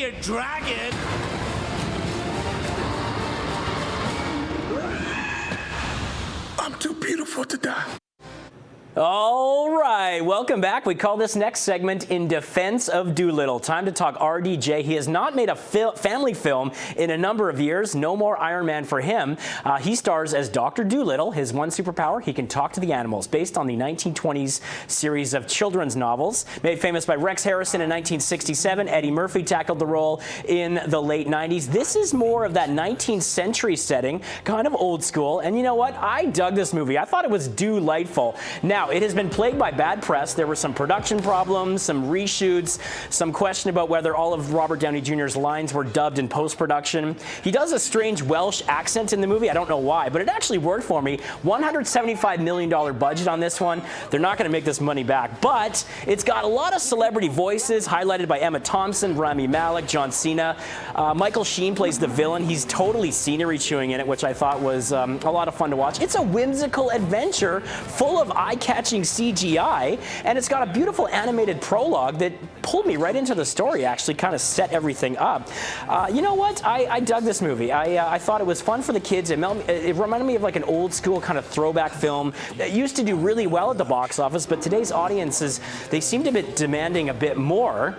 be a dragon. I'm too beautiful to die. All right, welcome back. We call this next segment In Defense of Dolittle. Time to talk RDJ. He has not made a family film in a number of years. No more Iron Man for him. He stars as Dr. Dolittle. His one superpower, he can talk to the animals, based on the 1920s series of children's novels. Made famous by Rex Harrison in 1967. Eddie Murphy tackled the role in the late 90s. This is more of that 19th century setting, kind of old school. And you know what? I dug this movie. I thought it was delightful. Now, it has been plagued by bad press. There were some production problems, some reshoots, some question about whether all of Robert Downey Jr.'s lines were dubbed in post-production. He does a strange Welsh accent in the movie. I don't know why, but it actually worked for me. $175 million budget on this one. They're not going to make this money back, but it's got a lot of celebrity voices, highlighted by Emma Thompson, Rami Malek, John Cena. Michael Sheen plays the villain. He's totally scenery chewing in it, which I thought was a lot of fun to watch. It's a whimsical adventure full of eye-catching CGI, and it's got a beautiful animated prologue that pulled me right into the story, actually kind of set everything up. You know what? I dug this movie. I thought it was fun for the kids. It reminded me of like an old school kind of throwback film that used to do really well at the box office, but today's audiences, they seem to be demanding a bit more.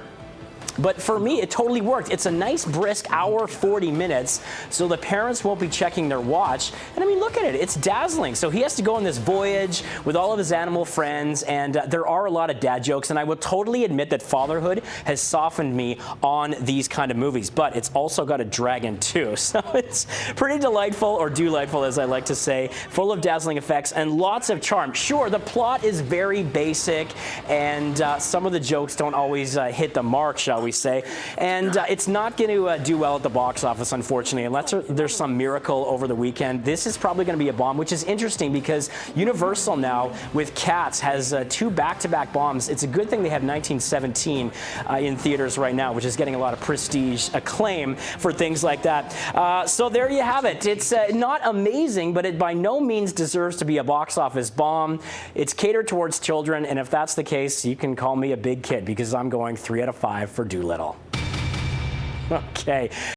But for me, it totally worked. It's a nice, brisk hour, 40 minutes, so the parents won't be checking their watch. And I mean, look at it. It's dazzling. So he has to go on this voyage with all of his animal friends, and there are a lot of dad jokes, and I will totally admit that fatherhood has softened me on these kind of movies, but it's also got a dragon too. So it's pretty delightful, or delightful as I like to say, full of dazzling effects and lots of charm. Sure, the plot is very basic, and some of the jokes don't always hit the mark, shall we say. And it's not going to do well at the box office, unfortunately, unless there's some miracle over the weekend. This is probably going to be a bomb, which is interesting because Universal now, with Cats, has two back-to-back bombs. It's a good thing they have 1917 in theaters right now, which is getting a lot of prestige acclaim for things like that. So there you have it. It's not amazing, but it by no means deserves to be a box office bomb. It's catered towards children, and if that's the case, you can call me a big kid because I'm going 3 out of 5 for Dolittle. Okay.